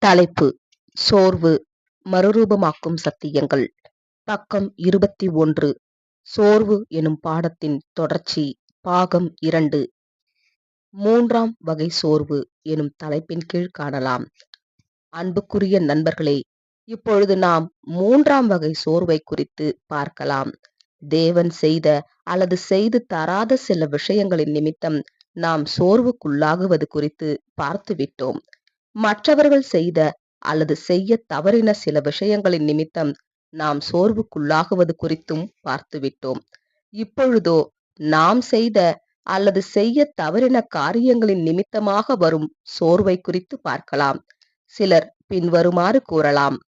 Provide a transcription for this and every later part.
தலைப்பு: சோர்வு மறுரூபமாக்கும் சத்தியங்கள். பக்கம் 21. சோர்வு எனும் பாடத்தின் தொடர்ச்சி. பாகம் 2. 3ஆம் வகை சோர்வு எனும் தலைப்பின் கீழ் காணலாம். அன்புக்குரிய நண்பர்களே, இப்பொழுது நாம் 3ஆம் வகை சோர்வை குறித்து பார்க்கலாம். தேவன் செய்த அல்லது செய்து தராத சில விஷயங்களின் நிமித்தம் நாம் சோர்வுக்குள்ளாகுவது குறித்து பார்த்துவிட்டோம். மற்றவர்கள் செய்த அல்லது செய்ய தவறின சில விஷயங்களின் நிமித்தம் நாம் சோர்வுக்குள்ளாகுவது குறித்தும் பார்த்துவிட்டோம். இப்பொழுதோ நாம் செய்த அல்லது செய்ய தவறின காரியங்களின் நிமித்தமாக வரும் சோர்வை குறித்து பார்க்கலாம். சிலர் பின்வருமாறு கூறலாம்: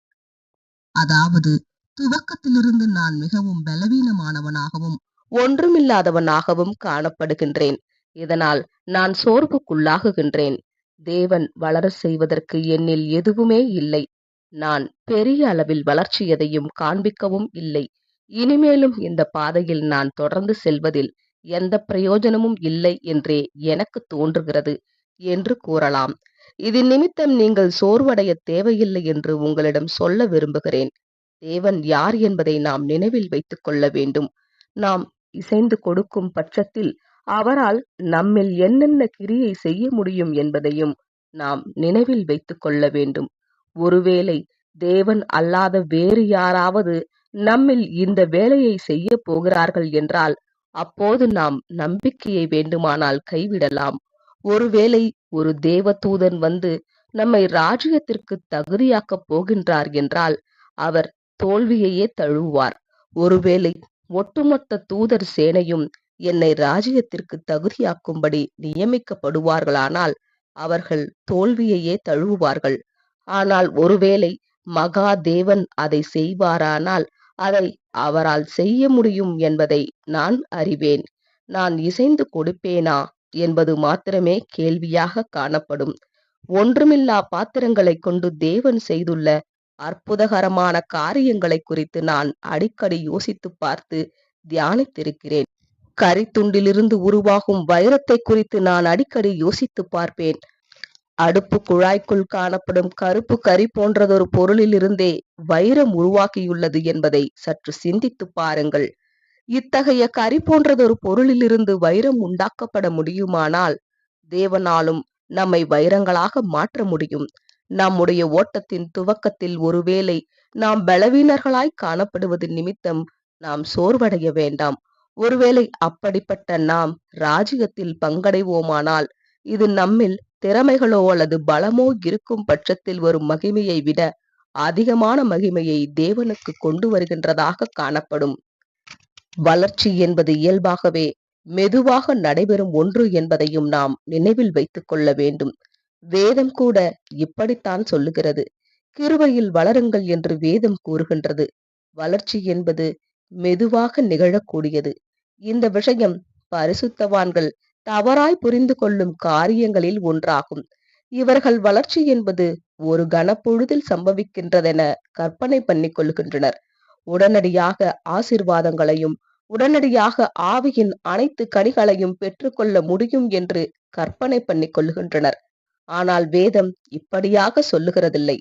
அதாவது, துவக்கத்திலிருந்து நான் மிகவும் பலவீனமானவனாகவும் ஒன்றுமில்லாதவனாகவும் காணப்படுகின்றேன். இதனால் நான் சோர்வுக்குள்ளாகுகின்றேன். தேவன் வளர செய்வதற்கு என்னில் எதுவுமே இல்லை. நான் பெரிய அளவில் வளர்ச்சி எதையும் காண்பிக்கவும் இல்லை. இனிமேலும் இந்த பாதையில் நான் தொடர்ந்து செல்வதில் எந்த பிரயோஜனமும் இல்லை என்றே எனக்கு தோன்றுகிறது என்று கூறலாம். இதன் நிமித்தம் நீங்கள் சோர்வடைய தேவையில்லை என்று உங்களிடம் சொல்ல விரும்புகிறேன். தேவன் யார் என்பதை நாம் நினைவில் வைத்துக் கொள்ள வேண்டும். நாம் இசைந்து கொடுக்கும் பட்சத்தில் அவரால் நம்மில் என்னென்ன கிரியை செய்ய முடியும் என்பதையும் நாம் நினைவில் வைத்துக் கொள்ள வேண்டும். ஒருவேளை தேவன் அல்லாத வேறு யாராவது நம்மில் இந்த வேலையை செய்ய போகிறார்கள் என்றால் அப்போது நாம் நம்பிக்கையை வேண்டுமானால் கைவிடலாம். ஒருவேளை ஒரு தேவதூதன் வந்து நம்மை ராஜ்யத்திற்கு தகுதியாக்கப் போகின்றார் என்றால் அவர் தோல்வியையே தழுவுவார். ஒருவேளை ஒட்டுமொத்த தூதர் சேனையும் என்னை ராஜ்யத்திற்கு தகுதியாக்கும்படி நியமிக்கப்படுவார்களானால் அவர்கள் தோல்வியையே தழுவுவார்கள். ஆனால் ஒருவேளை மகா தேவன் அதை செய்வாரானால் அதை அவரால் செய்ய முடியும் என்பதை நான் அறிவேன். நான் இசைந்து கொடுப்பேனா என்பது மாத்திரமே கேள்வியாக காணப்படும். ஒன்றுமில்லா பாத்திரங்களை கொண்டு தேவன் செய்துள்ள அற்புதகரமான காரியங்களை குறித்து நான் அடிக்கடி யோசித்து பார்த்து தியானித்திருக்கிறேன். கரித்துண்டிலிருந்து உருவாகும் வைரத்தை குறித்து நான் அடிக்கடி யோசித்து பார்ப்பேன். அடுப்பு குழாய்க்குள் காணப்படும் கருப்பு கரி போன்றதொரு பொருளிலிருந்தே வைரம் உருவாகியுள்ளது என்பதை சற்று சிந்தித்து பாருங்கள். இத்தகைய கரி போன்றதொரு பொருளிலிருந்து வைரம் உண்டாக்கப்பட முடியுமானால் தேவனாலும் நம்மை வைரங்களாக மாற்ற முடியும். நம்முடைய ஓட்டத்தின் துவக்கத்தில் ஒருவேளை நாம் பலவீனர்களாய் காணப்படுவதன் நிமித்தம் நாம் சோர்வடைய வேண்டாம். ஒருவேளை அப்படிப்பட்ட நாம் ராஜ்யத்தில் பங்கடைவோமானால் இது நம்மில் திறமைகளோ அல்லது பலமோ இருக்கும் பட்சத்தில் வரும் மகிமையை விட அதிகமான மகிமையை தேவனுக்கு கொண்டு வருகின்றதாக காணப்படும். வளர்ச்சி என்பது இயல்பாகவே மெதுவாக நடைபெறும் ஒன்று என்பதையும் நாம் நினைவில் வைத்துக் கொள்ள வேண்டும். வேதம் கூட இப்படித்தான் சொல்லுகிறது. கிருபையில் வளருங்கள் என்று வேதம் கூறுகின்றது. வளர்ச்சி என்பது மெதுவாக நிகழக்கூடியது. இந்த விஷயம் பரிசுத்தவான்கள் தவறாய் புரிந்து கொள்ளும் காரியங்களில் ஒன்றாகும். இவர்கள் வளர்ச்சி என்பது ஒரு கணப்பொழுதில் சம்பவிக்கின்றதென கற்பனை பண்ணிக் கொள்கின்றனர். உடனடியாக ஆசீர்வாதங்களையும் உடனடியாக ஆவியின் அனைத்து கனிகளையும் பெற்றுக்கொள்ள முடியும் என்று கற்பனை பண்ணிக் கொள்கின்றனர். ஆனால் வேதம் இப்படியாக சொல்லுகிறதில்லை.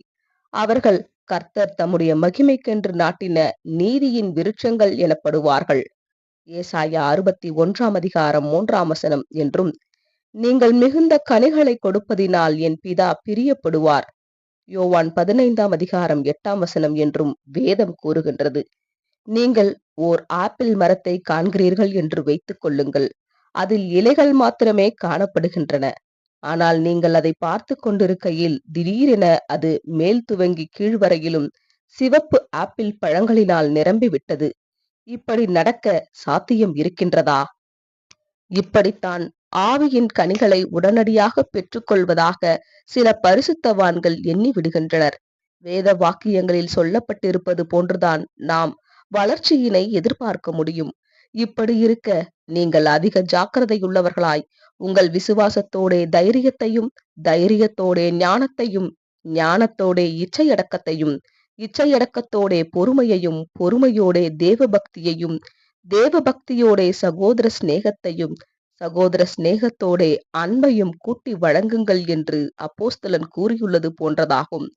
அவர்கள் கர்த்தர் தம்முடைய மகிமைக்கென்று நாட்டின நீதியின் விருட்சங்கள் எனப்படுவார்கள். ஏசாயா 61ஆம் அதிகாரம் 3ஆம் வசனம் என்றும், நீங்கள் மிகுந்த கனிகளை கொடுப்பதினால் என் பிதா பிரியப்படுவார். யோவான் 15ஆம் அதிகாரம் 8ஆம் வசனம் என்றும் வேதம் கூறுகின்றது. நீங்கள் ஓர் ஆப்பிள் மரத்தை காண்கிறீர்கள் என்று வைத்துக் கொள்ளுங்கள். அதில் இலைகள் மாத்திரமே காணப்படுகின்றன. ஆனால் நீங்கள் அதை பார்த்து கொண்டிருக்கையில் திடீரென அது மேல் துவங்கி கீழ்வரையிலும் சிவப்பு ஆப்பிள் பழங்களினால் நிரம்பிவிட்டது. இப்படி நடக்க சாத்தியம் இருக்கின்றதா? இப்படித்தான் ஆவியின் கனிகளை உடனடியாக பெற்றுக்கொள்வதாக சில பரிசுத்தவான்கள் எண்ணி விடுகின்றனர். வேத வாக்கியங்களில் சொல்லப்பட்டிருப்பது போன்றுதான் நாம் வளர்ச்சியினை எதிர்பார்க்க முடியும். இப்படி இருக்க நீங்கள் அதிக ஜாக்கிரதையுள்ளவர்களாய் உங்கள் விசுவாசத்தோட தைரியத்தையும், தைரியத்தோட ஞானத்தையும், ஞானத்தோட இச்சையடக்கத்தையும், இச்சையடக்கத்தோட பொறுமையையும், பொறுமையோட தேவபக்தியையும், தேவபக்தியோட சகோதர சிநேகத்தையும், சகோதர சிநேகத்தோடே அன்பையும் கூட்டி வழங்குங்கள் என்று அப்போஸ்தலன் கூறியுள்ளது போன்றதாகும்.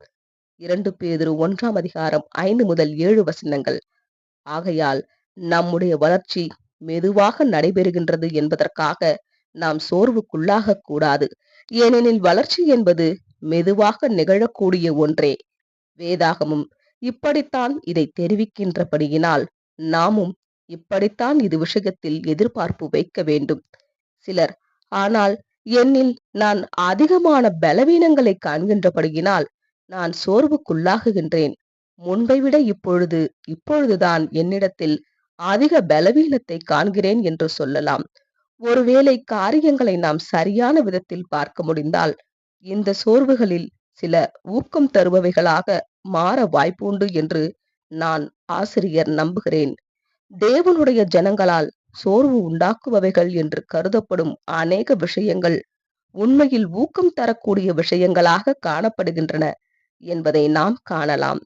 2 பேதுரு 1ஆம் அதிகாரம் 5 முதல் 7 வசனங்கள். ஆகையால் நம்முடைய வளர்ச்சி மெதுவாக நடைபெறுகின்றது என்பதற்காக நாம் சோர்வுக்குள்ளாகக் கூடாது. ஏனெனில் வளர்ச்சி என்பது மெதுவாக நிகழக்கூடிய ஒன்றே. வேதாகமும் இப்படித்தான் இதை தெரிவிக்கின்றபடியினால் நாமும் இப்படித்தான் இது விஷயத்தில் எதிர்பார்ப்பு வைக்க வேண்டும். சிலர், ஆனால் என்னில் நான் அதிகமான பலவீனங்களை காண்கின்றபடியினால் நான் சோர்வுக்குள்ளாகுகின்றேன். முன்பை விட இப்பொழுதுதான் என்னிடத்தில் அதிக பலவீனத்தை காண்கிறேன் என்று சொல்லலாம். ஒருவேளை காரியங்களை நாம் சரியான விதத்தில் பார்க்க முடிந்தால் இந்த சோர்வுகளில் சில ஊக்கம் தருபவைகளாக மாற வாய்ப்புண்டு என்று நான் ஆசிரியர் நம்புகிறேன். தேவனுடைய ஜனங்களால் சோர்வு உண்டாக்குபவைகள் என்று கருதப்படும் அநேக விஷயங்கள் உண்மையில் ஊக்கம் தரக்கூடிய விஷயங்களாக காணப்படுகின்றன என்பதை நாம் காணலாம்.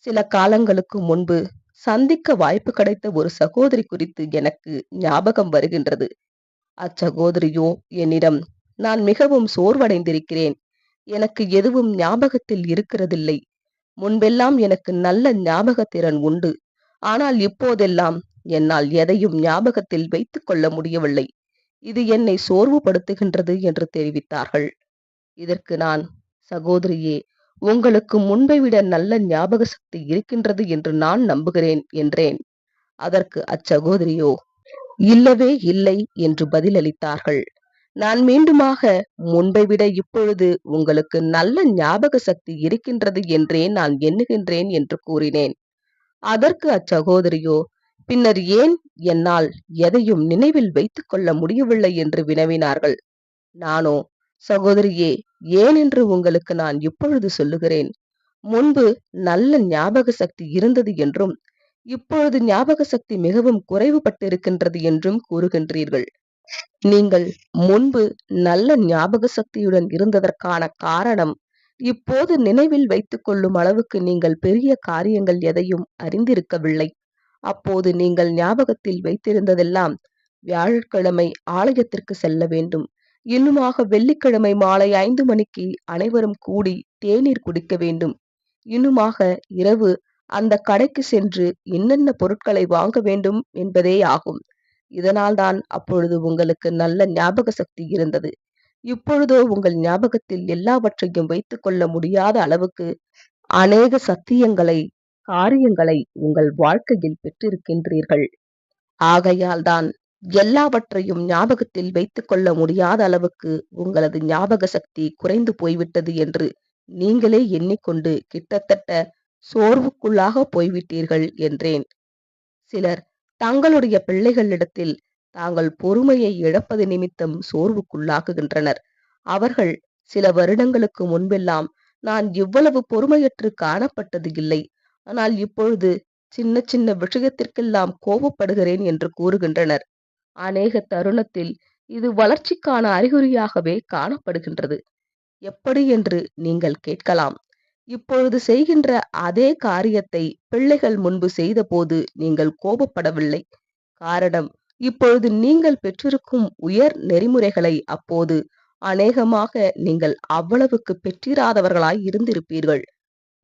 சில காலங்களுக்கு முன்பு சந்திக்க வாய்ப்பு கிடைத்த ஒரு சகோதரி குறித்து எனக்கு ஞாபகம் வருகின்றது. அச்சகோதரியோ என்னிடம், நான் மிகவும் சோர்வடைந்திருக்கிறேன். எனக்கு எதுவும் ஞாபகத்தில் இருக்கிறதில்லை. முன்பெல்லாம் எனக்கு நல்ல ஞாபகத்திறன் உண்டு. ஆனால் இப்போதெல்லாம் என்னால் எதையும் ஞாபகத்தில் வைத்துக் கொள்ள முடியவில்லை. இது என்னை சோர்வுபடுத்துகின்றது என்று தெரிவித்தார்கள். இதற்கு நான், சகோதரியே, உங்களுக்கு முன்பை விட நல்ல ஞாபக சக்தி இருக்கின்றது என்று நான் நம்புகிறேன் என்றேன். அதற்கு அச்சகோதரியோ, இல்லவே இல்லை என்று பதிலளித்தார்கள். நான் மீண்டுமாக, முன்பை விட இப்பொழுது உங்களுக்கு நல்ல ஞாபக சக்தி இருக்கின்றது என்றே நான் எண்ணுகின்றேன் என்று கூறினேன். அதற்கு அச்சகோதரியோ, பின்னர் ஏன் என்னால் எதையும் நினைவில் வைத்துக் கொள்ள முடியவில்லை என்று வினவினார்கள். நானோ, சகோதரியே, ஏனென்று உங்களுக்கு நான் இப்பொழுது சொல்லுகிறேன். முன்பு நல்ல ஞாபக சக்தி இருந்தது என்றும் இப்பொழுது ஞாபக சக்தி மிகவும் குறைவுபட்டிருக்கின்றது என்றும் கூறுகின்றீர்கள். நீங்கள் முன்பு நல்ல ஞாபக சக்தியுடன் இருந்ததற்கான காரணம், இப்போது நினைவில் வைத்துக் கொள்ளும் அளவுக்கு நீங்கள் பெரிய காரியங்கள் எதையும் அறிந்திருக்கவில்லை. அப்போது நீங்கள் ஞாபகத்தில் வைத்திருந்ததெல்லாம், வியாழக்கிழமை ஆலயத்திற்கு செல்ல வேண்டும், இன்னுமாக வெள்ளிக்கிழமை மாலை 5 மணிக்கு அனைவரும் கூடி தேநீர் குடிக்க வேண்டும், இன்னுமாக இரவு அந்த கடைக்கு சென்று இன்னென்ன பொருட்களை வாங்க வேண்டும் என்பதே ஆகும். இதனால்தான் அப்பொழுது உங்களுக்கு நல்ல ஞாபக சக்தி இருந்தது. இப்பொழுதோ உங்கள் ஞாபகத்தில் எல்லாவற்றையும் வைத்துக் கொள்ள முடியாத அளவுக்கு அநேக சத்தியங்களை, காரியங்களை உங்கள் வாழ்க்கையில் பெற்றிருக்கின்றீர்கள். ஆகையால் தான் எல்லாவற்றையும் ஞாபகத்தில் வைத்துக் கொள்ள முடியாத அளவுக்கு உங்களது ஞாபக சக்தி குறைந்து போய்விட்டது என்று நீங்களே எண்ணிக்கொண்டு கிட்டத்தட்ட சோர்வுக்குள்ளாக போய்விட்டீர்கள் என்றேன். சிலர் தங்களுடைய பிள்ளைகளிடத்தில் தாங்கள் பொறுமையை இழப்பது நிமித்தம் சோர்வுக்குள்ளாகுகின்றனர். அவர்கள் சில வருடங்களுக்கு முன்பெல்லாம் நான் இவ்வளவு பொறுமையற்று காணப்பட்டது இல்லை, ஆனால் இப்பொழுது சின்ன சின்ன விஷயத்திற்கெல்லாம் கோபப்படுகிறேன் என்று கூறுகின்றனர். அநேக தருணத்தில் இது வளர்ச்சிக்கான அறிகுறியாகவே காணப்படுகின்றது. எப்படி என்று நீங்கள் கேட்கலாம். இப்பொழுது செய்கின்ற அதே காரியத்தை பிள்ளைகள் முன்பு செய்தபோது நீங்கள் கோபப்படவில்லை. காரணம், இப்பொழுது நீங்கள் பெற்றிருக்கும் உயர் நெறிமுறைகளை அப்போது அநேகமாக நீங்கள் அவ்வளவுக்கு பெற்றிராதவர்களாய் இருந்திருப்பீர்கள்.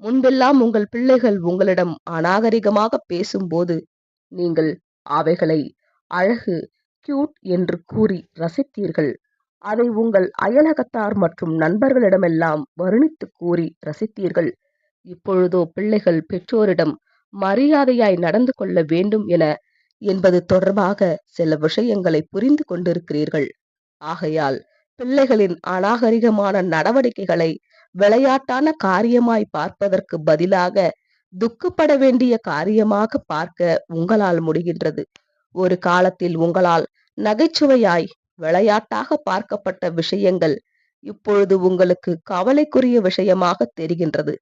முன்பெல்லாம் உங்கள் பிள்ளைகள் உங்களிடம் அநாகரிகமாக பேசும்போது நீங்கள் அவைகளை அழகு, கியூட் என்று கூறி ரசித்தீர்கள். அதை உங்கள் அயலகத்தார் மற்றும் நண்பர்களிடமெல்லாம் வர்ணித்து கூறி ரசித்தீர்கள். இப்பொழுதோ பிள்ளைகள் பெற்றோரிடம் மரியாதையாய் நடந்து கொள்ள வேண்டும் என்பது தொடர்பாக சில விஷயங்களை புரிந்து கொண்டிருக்கிறீர்கள். ஆகையால் பிள்ளைகளின் அநாகரிகமான நடவடிக்கைகளை விளையாட்டான காரியமாய் பார்ப்பதற்கு பதிலாக துக்கப்பட வேண்டிய காரியமாக பார்க்க உங்களால் முடிகின்றது. ஒரு காலத்தில் உங்களால் நகைச்சுவையாய் விளையாட்டாக பார்க்கப்பட்ட விஷயங்கள் இப்பொழுது உங்களுக்கு கவலைக்குரிய விஷயமாக தெரிகின்றது.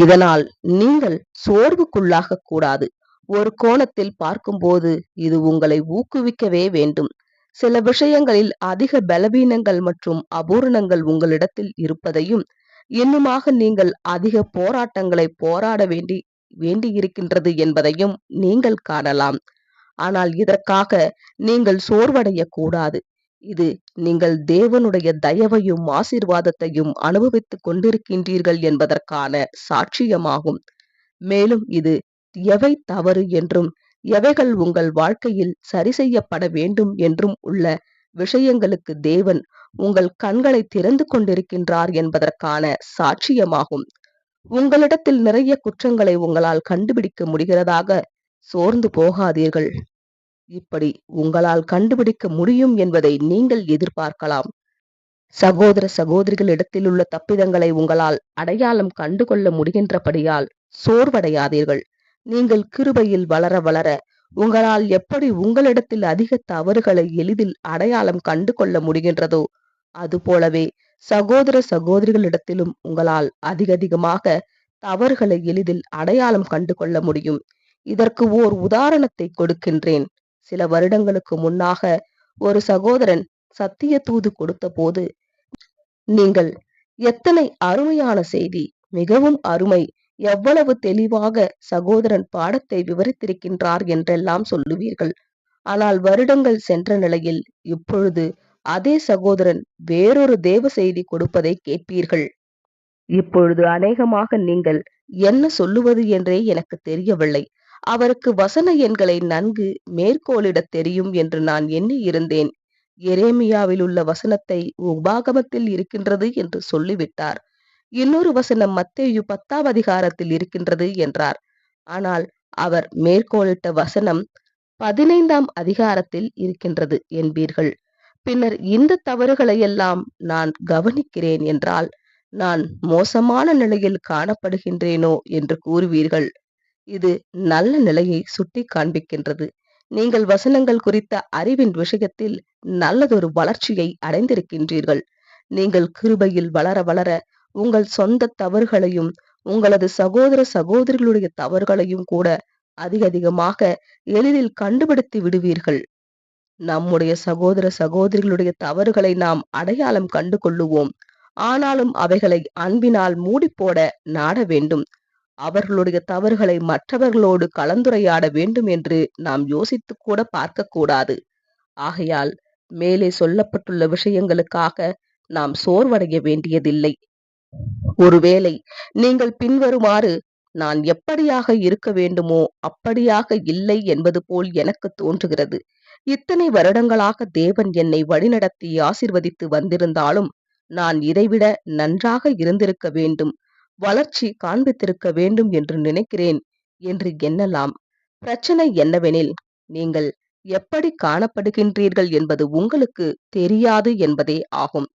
இதனால் நீங்கள் சோர்வுக்குள்ளாக கூடாது. ஒரு கோணத்தில் பார்க்கும்போது இது உங்களை ஊக்குவிக்கவே வேண்டும். சில விஷயங்களில் அதிக பலவீனங்கள் மற்றும் அபூரணங்கள் உங்களிடத்தில் இருப்பதையும், இன்னுமாக நீங்கள் அதிக போராட்டங்களை போராட வேண்டியிருக்கின்றது என்பதையும் நீங்கள் காணலாம். ஆனால் இதற்காக நீங்கள் சோர்வடைய கூடாது. இது நீங்கள் தேவனுடைய தயவையும் ஆசீர்வாதத்தையும் அனுபவித்துக் கொண்டிருக்கின்றீர்கள் என்பதற்கான சாட்சியமாகும். மேலும் இது எவை தவறு என்றும் எவைகள் உங்கள் வாழ்க்கையில் சரி செய்யப்பட வேண்டும் என்றும் உள்ள விஷயங்களுக்கு தேவன் உங்கள் கண்களை திறந்து கொண்டிருக்கின்றார் என்பதற்கான சாட்சியமாகும். உங்களிடத்தில் நிறைய குற்றங்களை உங்களால் கண்டுபிடிக்க முடிகிறதாக சோர்ந்து போகாதீர்கள். இப்படி உங்களால் கண்டுபிடிக்க முடியும் என்பதை நீங்கள் எதிர்பார்க்கலாம். சகோதர சகோதரிகளிடத்தில் உள்ள தப்பிதங்களை உங்களால் அடையாளம் கண்டுகொள்ள முடிகின்றபடியால் சோர்வடையாதீர்கள். நீங்கள் கிருபையில் வளர வளர உங்களால் எப்படி உங்களிடத்தில் அதிக தவறுகளை எளிதில் அடையாளம் கண்டு கொள்ள முடிகின்றதோ அதுபோலவே சகோதர சகோதரிகளிடத்திலும் உங்களால் அதிகமாக தவறுகளை எளிதில் அடையாளம் கண்டு கொள்ள முடியும். இதற்கு ஓர் உதாரணத்தை கொடுக்கின்றேன். சில வருடங்களுக்கு முன்னாக ஒரு சகோதரன் சத்திய தூது கொடுத்த போது, நீங்கள் எத்தனை அருமையான செய்தி, மிகவும் அருமை, எவ்வளவு தெளிவாக சகோதரன் பாடத்தை விவரித்திருக்கின்றார் என்றெல்லாம் சொல்லுவீர்கள். ஆனால் வருடங்கள் சென்ற நிலையில் இப்பொழுது அதே சகோதரன் வேறொரு தேவ செய்தி கொடுப்பதை கேட்பீர்கள். இப்பொழுது அநேகமாக நீங்கள் என்ன சொல்லுவது என்றே எனக்கு தெரியவில்லை. அவருக்கு வசன எண்களை நன்கு மேற்கோளிடத் தெரியும் என்று நான் எண்ணி இருந்தேன். எரேமியாவில் உள்ள வசனத்தை உபாகமத்தில் இருக்கின்றது என்று சொல்லிவிட்டார். இன்னொரு வசனம் மத்தேயு 10ஆம் அதிகாரத்தில் இருக்கின்றது என்றார். ஆனால் அவர் மேற்கோளிட்ட வசனம் 15ஆம் அதிகாரத்தில் இருக்கின்றது என்பீர்கள். பின்னர் இந்த தவறுகளை எல்லாம் நான் கவனிக்கிறேன் என்றால் நான் மோசமான நிலையில் காணப்படுகின்றேனோ என்று கூறுவீர்கள். இது நல்ல நிலையை சுட்டி காண்பிக்கின்றது. நீங்கள் வசனங்கள் குறித்த அறிவின் விஷயத்தில் நல்லதொரு வளர்ச்சியை அடைந்திருக்கின்றீர்கள். நீங்கள் கிருபையில் வளர வளர உங்கள் சொந்த தவறுகளையும் உங்களது சகோதர சகோதரிகளுடைய தவறுகளையும் கூட அதிகமாக எளிதில் கண்டுபிடித்து விடுவீர்கள். நம்முடைய சகோதர சகோதரிகளுடைய தவறுகளை நாம் அடையாளம் கண்டு கொள்ளுவோம். ஆனாலும் அவைகளை அன்பினால் மூடிப்போட நாட வேண்டும். அவர்களுடைய தவறுகளை மற்றவர்களோடு கலந்துரையாட வேண்டும் என்று நாம் யோசித்து கூட பார்க்க கூடாது. ஆகையால் மேலே சொல்லப்பட்டுள்ள விஷயங்களுக்காக நாம் சோர்வடைய வேண்டியதில்லை. ஒருவேளை நீங்கள் பின்வருமாறு, நான் எப்படியாக இருக்க வேண்டுமோ அப்படியாக இல்லை என்பது போல் எனக்கு தோன்றுகிறது. இத்தனை வருடங்களாக தேவன் என்னை வழிநடத்தி ஆசீர்வதித்து வந்திருந்தாலும் நான் இதைவிட நன்றாக இருந்திருக்க வேண்டும், வளர்ச்சி காண்பித்திருக்க வேண்டும் என்று நினைக்கிறேன் என்று எண்ணலாம். பிரச்சனை என்னவெனில், நீங்கள் எப்படி காணப்படுகின்றீர்கள் என்பது உங்களுக்கு தெரியாது என்பதே ஆகும்.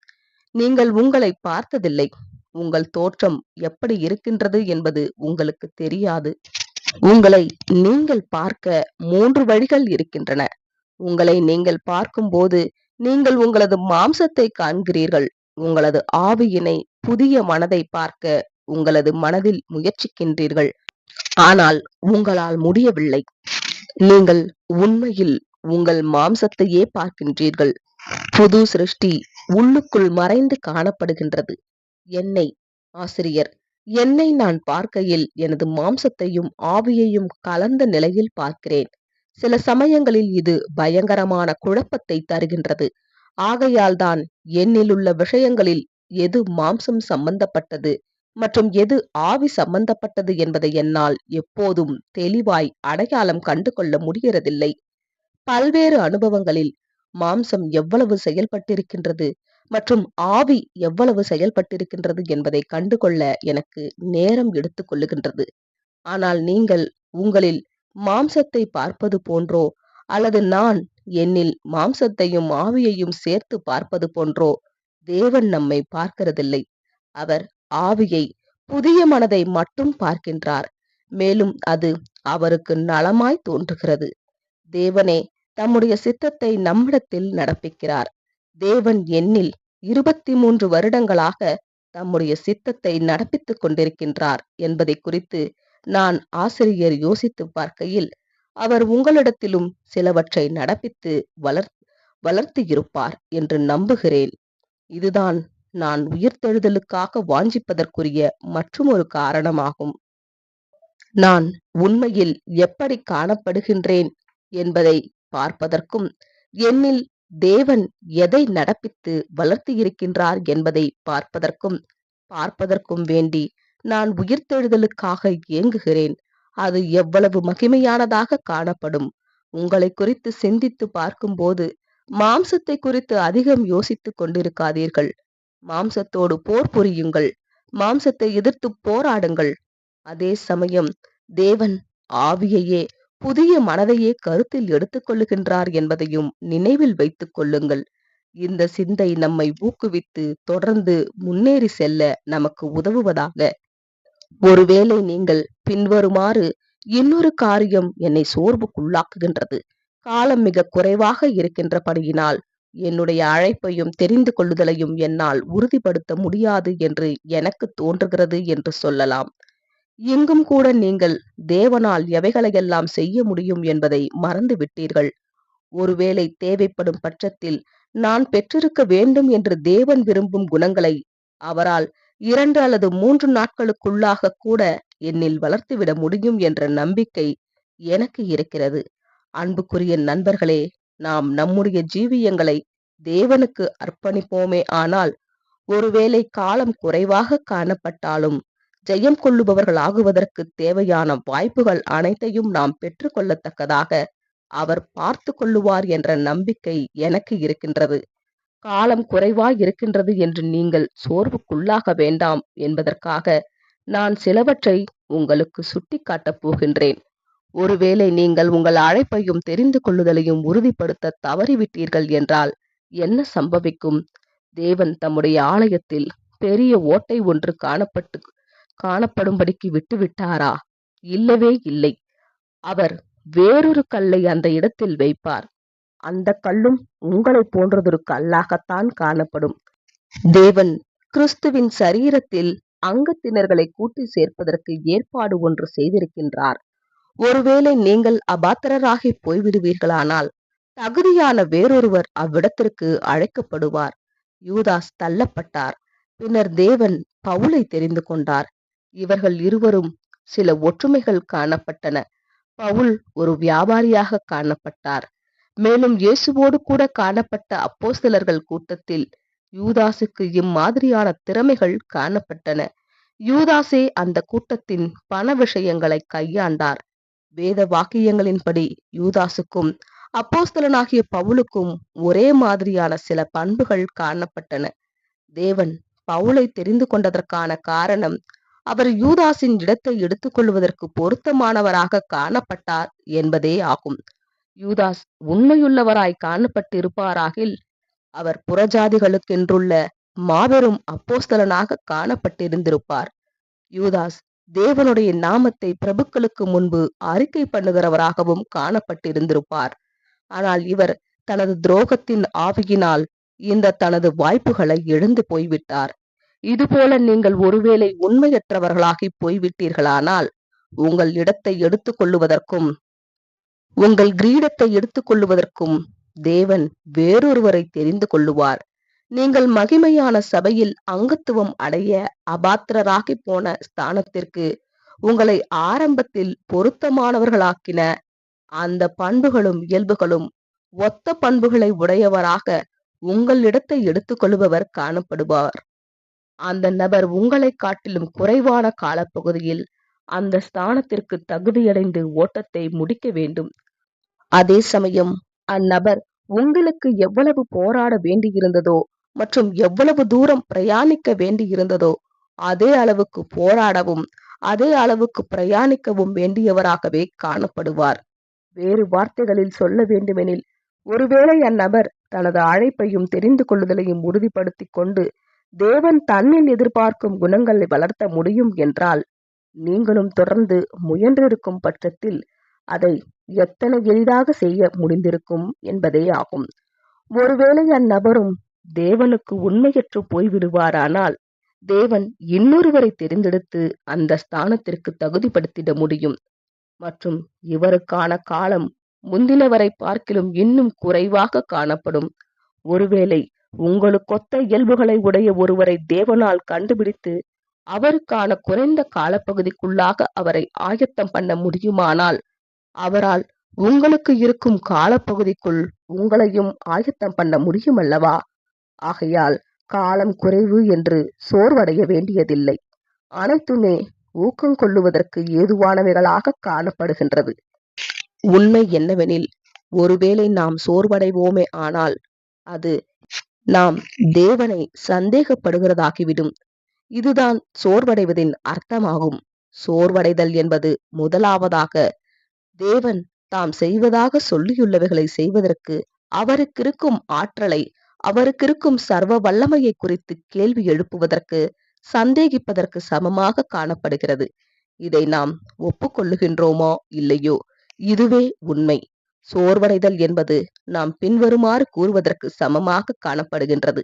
நீங்கள் உங்களை பார்த்ததில்லை. உங்கள் தோற்றம் எப்படி இருக்கின்றது என்பது உங்களுக்கு தெரியாது. உங்களை நீங்கள் பார்க்க 3 வழிகள் இருக்கின்றன. உங்களை நீங்கள் பார்க்கும்போது நீங்கள் உங்களது மாம்சத்தை காண்கிறீர்கள். உங்களது ஆவியினை, புதிய மனதை பார்க்க உங்களது மனதில் முயற்சிக்கின்றீர்கள். ஆனால் உங்களால் முடியவில்லை. நீங்கள் உண்மையில் உங்கள் மாம்சத்தையே பார்க்கின்றீர்கள். புது சிருஷ்டி உள்ளுக்குள் மறைந்து காணப்படுகின்றது. என்னை, ஆசிரியர், என்னை நான் பார்க்கையில் எனது மாம்சத்தையும் ஆவியையும் கலந்த நிலையில் பார்க்கிறேன். சில சமயங்களில் இது பயங்கரமான குழப்பத்தை தருகின்றது. ஆகையால் தான் என்னில் உள்ள விஷயங்களில் எது மாம்சம் சம்பந்தப்பட்டது மற்றும் எது ஆவி சம்பந்தப்பட்டது என்பதை என்னால் எப்போதும் தெளிவாய் அடையாளம் கண்டு கொள்ள முடிகிறதில்லை. பல்வேறு அனுபவங்களில் மாம்சம் எவ்வளவு செயல்பட்டிருக்கின்றது மற்றும் ஆவி எவ்வளவு செயல்பட்டிருக்கின்றது என்பதை கண்டுகொள்ள எனக்கு நேரம் எடுத்துக் கொள்ளுகின்றது. ஆனால் நீங்கள் உங்களில் மாம்சத்தை பார்ப்பது போன்றோ அல்லது நான் என்னில் மாம்சத்தையும் ஆவியையும் சேர்த்து பார்ப்பது போன்றோ தேவன் நம்மை பார்க்கிறதில்லை. அவர் ஆவியை, புதிய மனதை மட்டும் பார்க்கின்றார். மேலும் அது அவருக்கு நலமாய் தோன்றுகிறது. தேவனே தம்முடைய சித்தத்தை நம்மிடத்தில் நடப்பிக்கிறார். தேவன் என்னில் 23 வருடங்களாக தம்முடைய சித்தத்தை நடப்பித்துக் கொண்டிருக்கின்றார் என்பதை குறித்து நான் ஆசிரியர் யோசித்து பார்க்கையில், அவர் உங்களிடத்திலும் சிலவற்றை நடப்பித்து வளர்த்தியிருப்பார் என்று நம்புகிறேன். இதுதான் நான் உயிர்த்தெழுதலுக்காக வாஞ்சிப்பதற்குரிய மற்றுமொரு காரணமாகும். நான் உண்மையில் எப்படி காணப்படுகின்றேன் என்பதை பார்ப்பதற்கும், என்னில் தேவன் எதை நடப்பித்து வளர்த்தி இருக்கின்றார் என்பதை பார்ப்பதற்கும் வேண்டி நான் உயிர்த்தெழுதலுக்காக ஏங்குகிறேன். அது எவ்வளவு மகிமையானதாக காணப்படும். உங்களை குறித்து சிந்தித்து பார்க்கும்போது மாம்சத்தை குறித்து அதிகம் யோசித்துக் கொண்டிருக்காதீர்கள். மாம்சத்தோடு போர் புரியுங்கள். மாம்சத்தை எதிர்த்து போராடுங்கள். அதே சமயம் தேவன் ஆவியையே, புதிய மனதையே கருத்தில் எடுத்துக் கொள்ளுகின்றார் என்பதையும் நினைவில் வைத்துக் கொள்ளுங்கள். இந்த சிந்தை நம்மை ஊக்குவித்து தொடர்ந்து முன்னேறி செல்ல நமக்கு உதவுவதாக. ஒருவேளை நீங்கள் பின்வருமாறு இன்னொரு காரியம் என்னை சோர்வுக்குள்ளாக்குகின்றது. காலம் மிக குறைவாக இருக்கின்றபடியினால் என்னுடைய அழைப்பையும் தெரிந்து கொள்ளுதலையும் என்னால் உறுதிப்படுத்த முடியாது என்று எனக்கு தோன்றுகிறது என்று சொல்லலாம். இங்கும் கூட நீங்கள் தேவனால் எவைகளையெல்லாம் செய்ய முடியும் என்பதை மறந்து விட்டீர்கள். ஒருவேளை தேவைப்படும் பட்சத்தில் நான் பெற்றிருக்க வேண்டும் என்று தேவன் விரும்பும் குணங்களை அவரால் 2 அல்லது 3 நாட்களுக்குள்ளாக கூட என்னில் வளர்த்துவிட முடியும் என்ற நம்பிக்கை எனக்கு இருக்கிறது. அன்புக்குரிய நண்பர்களே, நாம் நம்முடைய ஜீவியங்களை தேவனுக்கு அர்ப்பணிப்போமே ஆனால், ஒருவேளை காலம் குறைவாக காணப்பட்டாலும் ஜெயம் கொள்ளுபவர்களாகுவதற்கு தேவையான வாய்ப்புகள் அனைத்தையும் நாம் பெற்றுக்கொள்ளத்தக்கதாக அவர் பார்த்து கொள்ளுவார் என்ற நம்பிக்கை எனக்கு இருக்கின்றது. காலம் குறைவாய் இருக்கின்றது என்று நீங்கள் சோர்வுக்குள்ளாக வேண்டாம் என்பதற்காக நான் சிலவற்றை உங்களுக்கு சுட்டிக்காட்டப் போகின்றேன். ஒருவேளை நீங்கள் உங்கள் அழைப்பையும் தெரிந்து கொள்ளுதலையும் உறுதிப்படுத்த தவறிவிட்டீர்கள் என்றால் என்ன சம்பவிக்கும்? தேவன் தம்முடைய ஆலயத்தில் பெரிய ஓட்டை ஒன்று காணப்படும்படிக்கு விட்டுவிட்டாரா? இல்லவே இல்லை. அவர் வேறொரு கல்லை அந்த இடத்தில் வைப்பார். அந்த கல்லும் உங்களை போன்றதொரு கல்லாகத்தான் காணப்படும். தேவன் கிறிஸ்துவின் சரீரத்தில் அங்கத்தினர்களை கூட்டி சேர்ப்பதற்கு ஏற்பாடு ஒன்று செய்திருக்கின்றார். ஒருவேளை நீங்கள் அபாத்திரராகி போய்விடுவீர்களானால் தகுதியான வேறொருவர் அவ்விடத்திற்கு அழைக்கப்படுவார். யூதாஸ் தள்ளப்பட்டார். பின்னர் தேவன் பவுலை தெரிந்து கொண்டார். இவர்கள் இருவரும் சில ஒற்றுமைகள் காணப்பட்டன. பவுல் ஒரு வியாபாரியாக காணப்பட்டார். மேலும் இயேசுவோடு கூட காணப்பட்ட அப்போஸ்தலர்கள் கூட்டத்தில் யூதாசுக்கு இம்மாதிரியான திறமைகள் காணப்பட்டன. யூதாசே அந்த கூட்டத்தின் பண விஷயங்களை கையாண்டார். வேத வாக்கியங்களின்படி யூதாசுக்கும் அப்போஸ்தலனாகிய பவுலுக்கும் ஒரே மாதிரியான சில பண்புகள் காணப்பட்டன. தேவன் பவுலை தெரிந்து கொண்டதற்கான காரணம் அவர் யூதாசின் இடத்தை எடுத்துக்கொள்வதற்கு பொருத்தமானவராக காணப்பட்டார் என்பதே ஆகும். யூதாஸ் உண்மையுள்ளவராய் காணப்பட்டிருப்பாராகில் அவர் புறஜாதிகளுக்கென்றுள்ள மாபெரும் அப்போஸ்தலனாக காணப்பட்டிருந்திருப்பார். யூதாஸ் தேவனுடைய நாமத்தை பிரபுக்களுக்கு முன்பு அறிக்கை பண்ணுகிறவராகவும் காணப்பட்டிருந்திருப்பார். ஆனால் இவர் தனது துரோகத்தின் ஆவியினால் இந்த தனது வாய்ப்புகளை இழந்து போய்விட்டார். இதுபோல நீங்கள் ஒருவேளை உண்மையற்றவர்களாகி போய்விட்டீர்களானால் உங்கள் இடத்தை எடுத்துக் கொள்ளுவதற்கும் உங்கள் கிரீடத்தை எடுத்துக் கொள்ளுவதற்கும் தேவன் வேறொருவரை தெரிந்து கொள்ளுவார். நீங்கள் மகிமையான சபையில் அங்கத்துவம் அடைய அபாத்திரராகி போன ஸ்தானத்திற்கு உங்களை ஆரம்பத்தில் பொருத்தமானவர்களாக்கின அந்த பண்புகளும் இயல்புகளும் ஒத்த பண்புகளை உடையவராக உங்கள் இடத்தை எடுத்துக் கொள்ளுபவர் காணப்படுவார். அந்த நபர் உங்களை காட்டிலும் குறைவான காலப்பகுதியில் அந்த ஸ்தானத்திற்கு தகுதியடைந்து ஓட்டத்தை முடிக்க வேண்டும். அதே சமயம் அந்நபர் உங்களுக்கு எவ்வளவு போராட வேண்டியிருந்ததோ மற்றும் எவ்வளவு தூரம் பிரயாணிக்க வேண்டியிருந்ததோ அதே அளவுக்கு போராடவும் அதே அளவுக்கு பிரயாணிக்கவும் வேண்டியவராகவே காணப்படுவார். வேறு வார்த்தைகளில் சொல்ல வேண்டுமெனில், ஒருவேளை அந்நபர் தனது அழைப்பையும் தெரிந்து கொள்ளுதலையும் உறுதிப்படுத்தி கொண்டு தேவன் தன்னில் எதிர்பார்க்கும் குணங்களை வளர்த்த முடியும் என்றால், நீங்களும் தொடர்ந்து முயன்றிருக்கும் பட்சத்தில் அதை எத்தனை எளிதாக செய்ய முடிந்திருக்கும் என்பதே ஆகும். ஒருவேளை அந்நபரும் தேவனுக்கு உண்மையற்று போய்விடுவாரானால் தேவன் இன்னொருவரை தெரிந்தெடுத்து அந்த ஸ்தானத்திற்கு தகுதிப்படுத்திட முடியும். மற்றும் இவருக்கான காலம் முந்தினவரை பார்க்கிலும் இன்னும் குறைவாக காணப்படும். ஒருவேளை உங்களுக்கொத்த இயல்புகளை உடைய ஒருவரை தேவனால் கண்டுபிடித்து அவருக்கான குறைந்த காலப்பகுதிக்குள்ளாக அவரை ஆயத்தம் பண்ண முடியுமானால் அவரால் உங்களுக்கு இருக்கும் காலப்பகுதிக்குள் உங்களையும் ஆயத்தம் பண்ண முடியும் அல்லவா? ஆகையால் காலம் குறைவு என்று சோர்வடைய வேண்டியதில்லை. அனைத்துமே ஊக்கம் கொள்ளுவதற்கு ஏதுவானவைகளாக காணப்படுகின்றது. உண்மை என்னவெனில், ஒருவேளை நாம் சோர்வடைவோமே ஆனால் அது நாம் தேவனை சந்தேகப்படுகிறதாகிவிடும். இதுதான் சோர்வடைவதின் அர்த்தமாகும். சோர்வடைதல் என்பது முதலாவதாக தேவன் தாம் செய்வதாக சொல்லியுள்ளவைகளை செய்வதற்கு அவருக்கிருக்கும் ஆற்றலை, அவருக்கிருக்கும் சர்வ வல்லமையை குறித்து கேள்வி எழுப்புவதற்கு, சந்தேகிப்பதற்கு சமமாக காணப்படுகிறது. இதை நாம் ஒப்புக்கொள்ளுகின்றோமோ இல்லையோ, இதுவே உண்மை. சோர்வடைதல் என்பது நாம் பின்வருமாறு கூறுவதற்கு சமமாக காணப்படுகின்றது.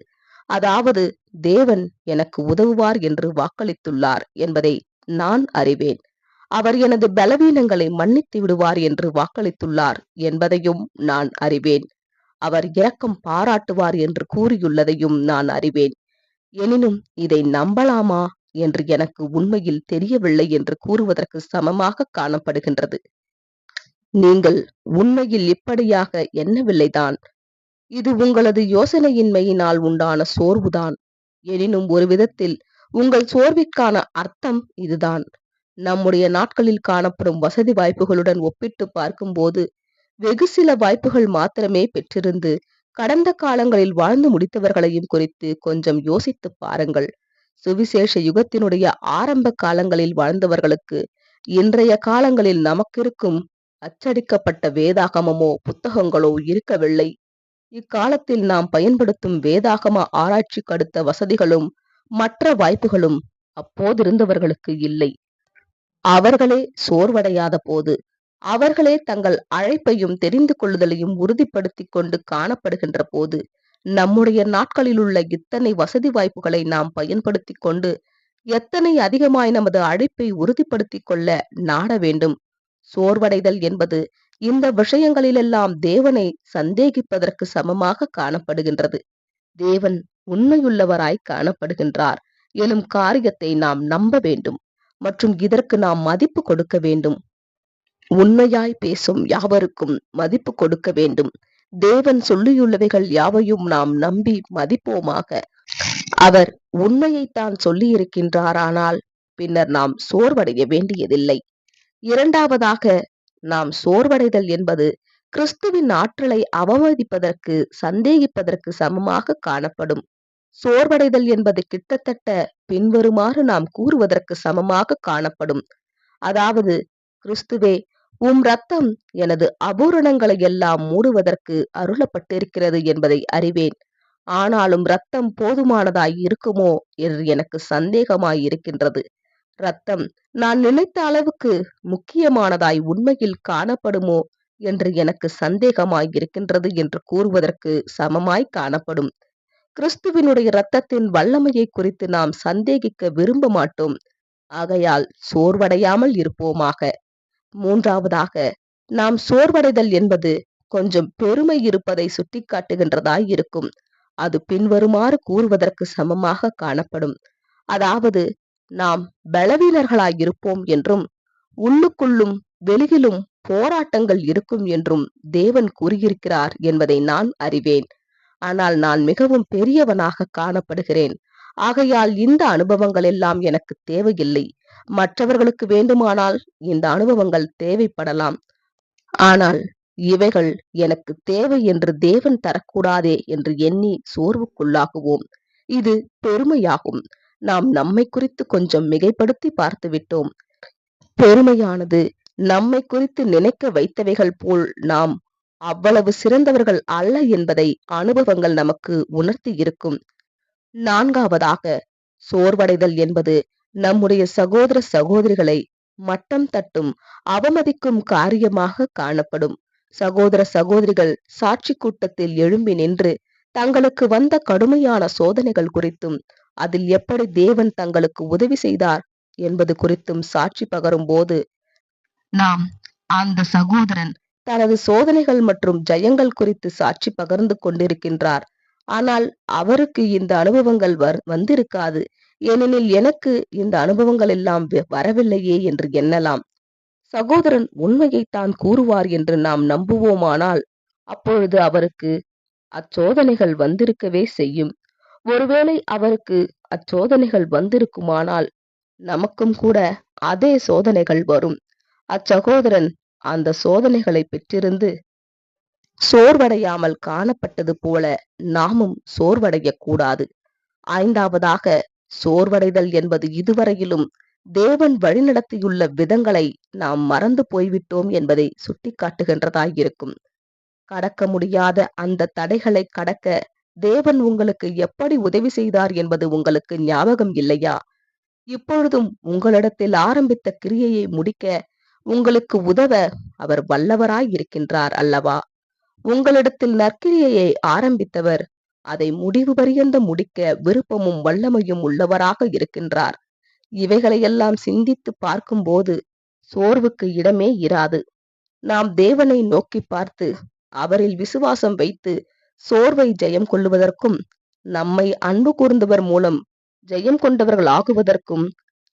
அதாவது, தேவன் எனக்கு உதவுவார் என்று வாக்களித்துள்ளார் என்பதை நான் அறிவேன். அவர் எனது பலவீனங்களை மன்னித்து விடுவார் என்று வாக்களித்துள்ளார் என்பதையும் நான் அறிவேன். அவர் இரக்கம் பாராட்டுவார் என்று கூறியுள்ளதையும் நான் அறிவேன். எனினும் இதை நம்பலாமா என்று எனக்கு உண்மையில் தெரியவில்லை என்று கூறுவதற்கு சமமாக காணப்படுகின்றது. நீங்கள் உண்மையில் இப்படியாக எண்ணவில்லைதான். இது உங்களது யோசனையின்மையினால் உண்டான சோர்வுதான். எனினும் ஒரு விதத்தில் உங்கள் சோர்விற்கான அர்த்தம் இதுதான். நம்முடைய நாட்களில் காணப்படும் வசதி வாய்ப்புகளுடன் ஒப்பிட்டு பார்க்கும்போது வெகு சில வாய்ப்புகள் மாத்திரமே பெற்றிருந்து கடந்த காலங்களில் வாழ்ந்து முடித்தவர்களையும் குறித்து கொஞ்சம் யோசித்து பாருங்கள். சுவிசேஷ யுகத்தினுடைய ஆரம்ப காலங்களில் வாழ்ந்தவர்களுக்கு இன்றைய காலங்களில் நமக்கிருக்கும் அச்சடிக்கப்பட்ட வேதாகமமோ புத்தகங்களோ இருக்கவில்லை. இக்காலத்தில் நாம் பயன்படுத்தும் வேதாகம ஆராய்ச்சிக்கு அடுத்த வசதிகளும் மற்ற வாய்ப்புகளும் அப்போதிருந்தவர்களுக்கு இல்லை. அவர்களே சோர்வடையாத போது, அவர்களே தங்கள் அழைப்பையும் தெரிந்து கொள்ளுதலையும் உறுதிப்படுத்திக் கொண்டு காணப்படுகின்ற போது, நம்முடைய நாட்களில் உள்ள இத்தனை வசதி வாய்ப்புகளை நாம் பயன்படுத்திக் கொண்டு எத்தனை அதிகமாய் நமது அழைப்பை உறுதிப்படுத்திக் கொள்ள நாட வேண்டும். சோர்வடைதல் என்பது இந்த விஷயங்களிலெல்லாம் தேவனை சந்தேகிப்பதற்கு சமமாக காணப்படுகின்றது. தேவன் உண்மையுள்ளவராய் காணப்படுகின்றார் எனும் காரியத்தை நாம் நம்ப வேண்டும் மற்றும் இதற்கு நாம் மதிப்பு கொடுக்க வேண்டும். உண்மையாய் பேசும் யாவருக்கும் மதிப்பு கொடுக்க வேண்டும். தேவன் சொல்லியுள்ளவைகள் யாவையும் நாம் நம்பி மதிப்போமாக. அவர் உண்மையைத்தான் சொல்லியிருக்கின்றாரானால் பின்னர் நாம் சோர்வடைய வேண்டியதில்லை. இரண்டாவதாக, நாம் சோர்வடைதல் என்பது கிறிஸ்துவின் ஆற்றலை அவமதிப்பதற்கு, சந்தேகிப்பதற்கு சமமாக காணப்படும். சோர்வடைதல் என்பது கிட்டத்தட்ட பின்வருமாறு நாம் கூறுவதற்கு சமமாக காணப்படும். அதாவது, கிறிஸ்துவே, உம் இரத்தம் எனது அபூரணங்களை எல்லாம் மூடுவதற்கு அருளப்பட்டிருக்கிறது என்பதை அறிவேன். ஆனாலும் இரத்தம் போதுமானதாய் இருக்குமோ என்று எனக்கு சந்தேகமாய் இருக்கின்றது. இரத்தம் நான் நினைத்த அளவுக்கு முக்கியமானதாய் உண்மையில் காணப்படுமோ என்று எனக்கு சந்தேகமாய் இருக்கின்றது என்று கூறுவதற்கு சமமாய் காணப்படும். கிறிஸ்துவினுடைய இரத்தத்தின் வல்லமையை குறித்து நாம் சந்தேகிக்க விரும்ப மாட்டோம். ஆகையால் சோர்வடையாமல் இருப்போமாக. மூன்றாவதாக, நாம் சோர்வடைதல் என்பது கொஞ்சம் பெருமை இருப்பதை சுட்டிக்காட்டுகின்றதாய் இருக்கும். அது பின்வருமாறு கூறுவதற்கு சமமாக காணப்படும். அதாவது, நாம் பலவீனர்களாய் இருப்போம் என்றும் உள்ளுக்குள்ளும் வெளியிலும் போராட்டங்கள் இருக்கும் என்றும் தேவன் கூறியிருக்கிறார் என்பதை நான் அறிவேன். ஆனால் நான் மிகவும் பெரியவனாக காணப்படுகிறேன். ஆகையால் இந்த அனுபவங்கள் எல்லாம் எனக்கு தேவையில்லை. மற்றவர்களுக்கு வேண்டுமானால் இந்த அனுபவங்கள் தேவைப்படலாம். ஆனால் இவைகள் எனக்கு தேவை என்று தேவன் தரக்கூடாதே என்று எண்ணி சோர்வுக்குள்ளாகுவோம். இது பெருமையாகும். நாம் நம்மை குறித்து கொஞ்சம் மிகைப்படுத்தி பார்த்து விட்டோம். பெருமையானது நம்மை குறித்து நினைக்க வைத்தவைகள் போல் நாம் அவ்வளவு சிறந்தவர்கள் அல்ல என்பதை அனுபவங்கள் நமக்கு உணர்த்தி இருக்கும். நான்காவதாக, சோர்வடைதல் என்பது நம்முடைய சகோதர சகோதரிகளை மட்டம் தட்டும், அவமதிக்கும் காரியமாக காணப்படும். சகோதர சகோதரிகள் சாட்சி கூட்டத்தில் எழும்பி நின்று தங்களுக்கு வந்த கடுமையான சோதனைகள் குறித்தும் அதில் எப்படி தேவன் தங்களுக்கு உதவி செய்தார் என்பது குறித்தும் சாட்சி பகரும் போது நாம் அந்த சகோதரன் தனது சோதனைகள் மற்றும் ஜெயங்கள் குறித்து சாட்சி பகிர்ந்து கொண்டிருக்கின்றார். ஆனால் அவருக்கு இந்த அனுபவங்கள் வந்திருக்காது. ஏனெனில் எனக்கு இந்த அனுபவங்கள் எல்லாம் வரவில்லையே என்று எண்ணலாம். சகோதரன் உண்மையைத்தான் கூறுவார் என்று நாம் நம்புவோமானால், அப்பொழுது அவருக்கு அச்சோதனைகள் வந்திருக்கவே செய்யும். ஒருவேளை அவருக்கு அச்சோதனைகள் வந்திருக்குமானால், நமக்கும் கூட அதே சோதனைகள் வரும். அச்சகோதரன் அந்த சோதனைகளை பெற்றிருந்து சோர்வடையாமல் காணப்பட்டது போல நாமும் சோர்வடையக் கூடாது. ஐந்தாவதாக, சோர்வடைதல் என்பது இதுவரையிலும் தேவன் வழிநடத்தியுள்ள விதங்களை நாம் மறந்து போய்விட்டோம் என்பதை சுட்டிக்காட்டுகின்றதாயிருக்கும். கடக்க முடியாத அந்த தடைகளை கடக்க தேவன் உங்களுக்கு எப்படி உதவி செய்தார் என்பது உங்களுக்கு ஞாபகம் இல்லையா? இப்பொழுதும் உங்களிடத்தில் ஆரம்பித்த கிரியையை முடிக்க உங்களுக்கு உதவ அவர் வல்லவராய் இருக்கின்றார் அல்லவா? உங்களிடத்தில் நற்கிரியையை ஆரம்பித்தவர் அதை முடிவு பரியந்த முடிக்க விருப்பமும் வல்லமையும் உள்ளவராக இருக்கின்றார். இவைகளையெல்லாம் சிந்தித்து பார்க்கும்போது சோர்வுக்கு இடமே இராது. நாம் தேவனை நோக்கி பார்த்து அவரில் விசுவாசம் வைத்து சோர்வை ஜெயம் கொள்ளுவதற்கும், நம்மை அன்பு கூர்ந்தவர் மூலம் ஜெயம் கொண்டவர்கள் ஆகுவதற்கும்,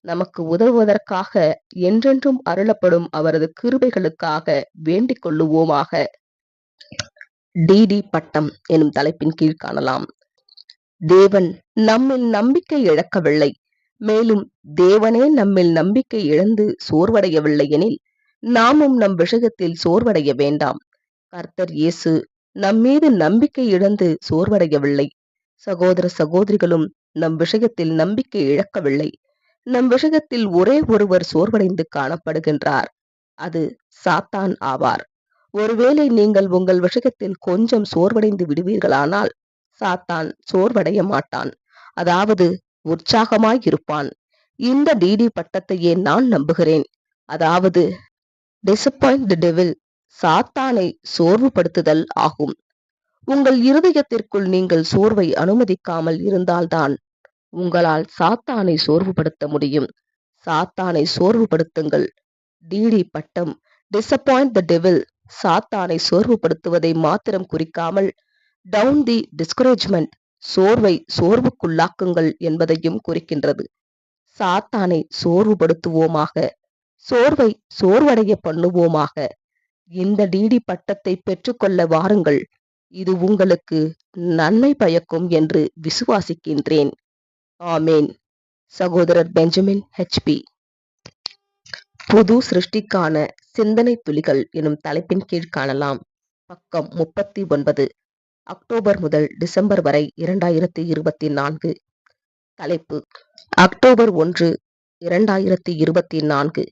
நமக்கு உதவுவதற்காக என்றென்றும் அருளப்படும் அவரது கிருபைகளுக்காக வேண்டிக் கொள்ளுவோமாக. டிடி பட்டம் எனும் தலைப்பின் கீழ் காணலாம். தேவன் நம்மில் நம்பிக்கை இழக்கவில்லை. மேலும் தேவனே நம்மில் நம்பிக்கை இழந்து சோர்வடையவில்லை எனில் நாமும் நம் விஷயத்தில் சோர்வடைய வேண்டாம். கர்த்தர் இயேசு நம்மீது நம்பிக்கை இழந்து சோர்வடையவில்லை. சகோதர சகோதரிகளும் நம் விஷயத்தில் நம்பிக்கை இழக்கவில்லை. நம் விஷயத்தில் ஒரே ஒருவர் சோர்வடைந்து காணப்படுகின்றார். அது சாத்தான் ஆவார். ஒருவேளை நீங்கள் உங்கள் விஷயத்தில் கொஞ்சம் சோர்வடைந்து விடுவீர்களானால், சாத்தான் சோர்வடைய மாட்டான். அதாவது உற்சாகமாய் இருப்பான். இந்த டிடி பட்டத்தையே நான் நம்புகிறேன். அதாவது டிசப்பாயிண்ட் தி டெவில், சாத்தானை சோர்வுபடுத்துதல் ஆகும். உங்கள் இருதயத்திற்குள் நீங்கள் சோர்வை அனுமதிக்காமல் இருந்தால்தான் உங்களால் சாத்தானை சோர்வுபடுத்த முடியும். சாத்தானை சோர்வுபடுத்துங்கள். டிடி பட்டம் டிசப்பாயிண்ட் தி டெவில் சாத்தானை சோர்வுபடுத்துவதை மாத்திரம் குறிக்காமல் டவுன் தி டிஸ்கரேஜ்மெண்ட், சோர்வை சோர்வுக்குள்ளாக்குங்கள் என்பதையும் குறிக்கின்றது. சாத்தானை சோர்வுபடுத்துவோமாக. சோர்வை சோர்வடைய பண்ணுவோமாக. இந்த டிடி பட்டத்தை பெற்றுக்கொள்ள வாருங்கள். இது உங்களுக்கு நன்மை பயக்கும் என்று விசுவாசிக்கின்றேன். ஆமேன். சகோதரர் பெஞ்சமின் ஹெச்பி. புது சிருஷ்டிக்கான சிந்தனை துளிகள் எனும் தலைப்பின் கீழ் காணலாம். பக்கம் 39. அக்டோபர் முதல் டிசம்பர் வரை 2024. தலைப்பு: அக்டோபர் 1, 2024.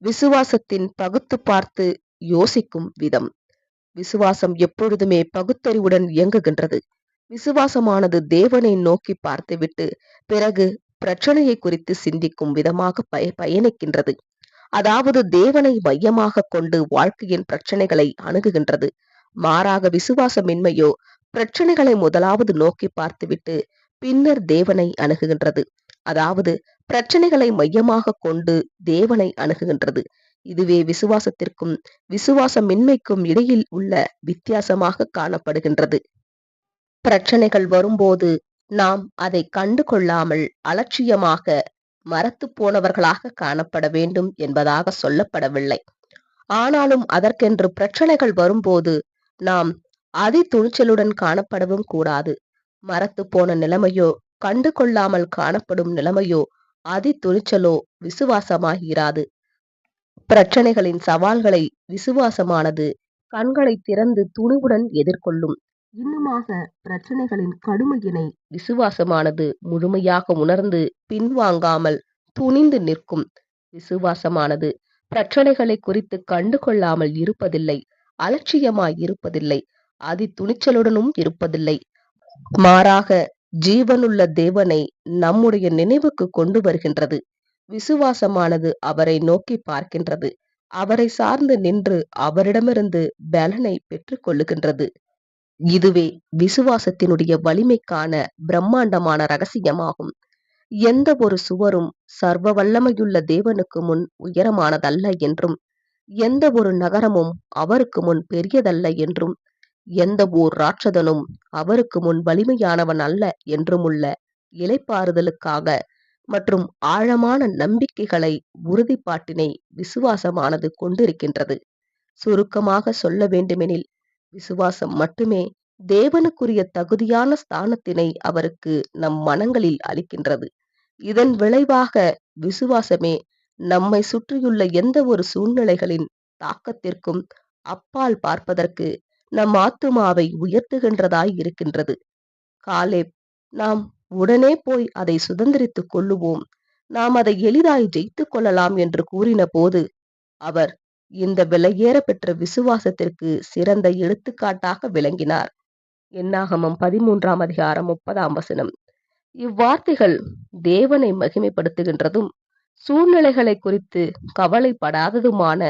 விசுவாசத்தின் பகுத்து பார்த்து யோசிக்கும் விதம். விசுவாசம் எப்பொழுதுமே பகுத்தறிவுடன் இயங்குகின்றது. விசுவாசமானது தேவனை நோக்கி பார்த்துவிட்டு பிறகு பிரச்சனையை குறித்து சிந்திக்கும் விதமாக பயணிக்கின்றது. அதாவது தேவனை மையமாக கொண்டு வாழ்க்கையின் பிரச்சனைகளை அணுகுகின்றது. மாறாக விசுவாசமின்மையோ பிரச்சனைகளை முதலாவது நோக்கி பார்த்துவிட்டு பின்னர் தேவனை அணுகுகின்றது. அதாவது பிரச்சனைகளை மையமாக கொண்டு தேவனை அணுகுகின்றது. இதுவே விசுவாசத்திற்கும் விசுவாசமின்மைக்கும் இடையில் உள்ள வித்தியாசமாக காணப்படுகின்றது. பிரச்சனைகள் வரும்போது நாம் அதை கண்டு கொள்ளாமல் அலட்சியமாக மரத்து போனவர்களாக காணப்பட வேண்டும் என்பதாக சொல்லப்படவில்லை. ஆனாலும் அதற்கென்று பிரச்சனைகள் வரும்போது நாம் அதி துணிச்சலுடன் காணப்படவும் கூடாது. மரத்து போன நிலைமையோ கண்டு கொள்ளாமல் காணப்படும் நிலைமையோ அதி துணிச்சலோ விசுவாசமாகிறாது. பிரச்சனைகளின் சவால்களை விசுவாசமானது கண்களை திறந்து துணிவுடன் எதிர்கொள்ளும். இன்னுமாக பிரச்சனைகளின் கடுமையினை விசுவாசமானது முழுமையாக உணர்ந்து பின்வாங்காமல் துணிந்து நிற்கும். விசுவாசமானது பிரச்சனைகளை குறித்து கண்டு கொள்ளாமல் இருப்பதில்லை, அலட்சியமாய் இருப்பதில்லை, அதி துணிச்சலுடனும் இருப்பதில்லை. மாறாக ஜீவனுள்ள தேவனை நம்முடைய நினைவுக்கு கொண்டு வருகின்றது. விசுவாசமானது அவரை நோக்கி பார்க்கின்றது. அவரை சார்ந்து நின்று அவரிடமிருந்து பலனை பெற்றுக் கொள்ளுகின்றது. இதுவே விசுவாசத்தினுடைய வலிமைக்கான பிரம்மாண்டமான ரகசியமாகும். எந்த ஒரு சுவரும் சர்வ வல்லமையுள்ள தேவனுக்கு முன் உயரமானதல்ல என்றும், எந்த ஒரு நகரமும் அவருக்கு முன் பெரியதல்ல என்றும், எந்த ஓர் ராட்சதனும் அவருக்கு முன் வலிமையானவன் அல்ல என்றுமுள்ள இளைப்பாறுதலுக்காக மற்றும் ஆழமான நம்பிக்கைகளை உறுதிப்பாட்டினை விசுவாசமானது கொண்டிருக்கின்றது. சுருக்கமாக சொல்ல வேண்டுமெனில், விசுவாசம் மட்டுமே தேவனுக்குரிய தகுதியான ஸ்தானத்தினை அவருக்கு நம் மனங்களில் அளிக்கின்றது. இதன் விளைவாக விசுவாசமே நம்மை சுற்றியுள்ள எந்த ஒரு சூழ்நிலைகளின் தாக்கத்திற்கும் அப்பால் பார்ப்பதற்கு நம் ஆத்துமாவை உயர்த்துகின்றதாய் இருக்கின்றது. காலேப், நாம் உடனே போய் அதை சுதந்திரித்துக் கொள்ளுவோம், நாம் அதை எளிதாய் ஜெயித்துக் கொள்ளலாம் என்று கூறின போது, அவர் இந்த விலையேற பெற்ற விசுவாசத்திற்கு சிறந்த எடுத்துக்காட்டாக விளங்கினார். என்னாகமம் 13ஆம் அதிகாரம் 30ஆம் வசனம். இவ்வார்த்தைகள் தேவனை மகிமைப்படுத்துகின்றதும் சூழ்நிலைகளை குறித்து கவலைப்படாததுமான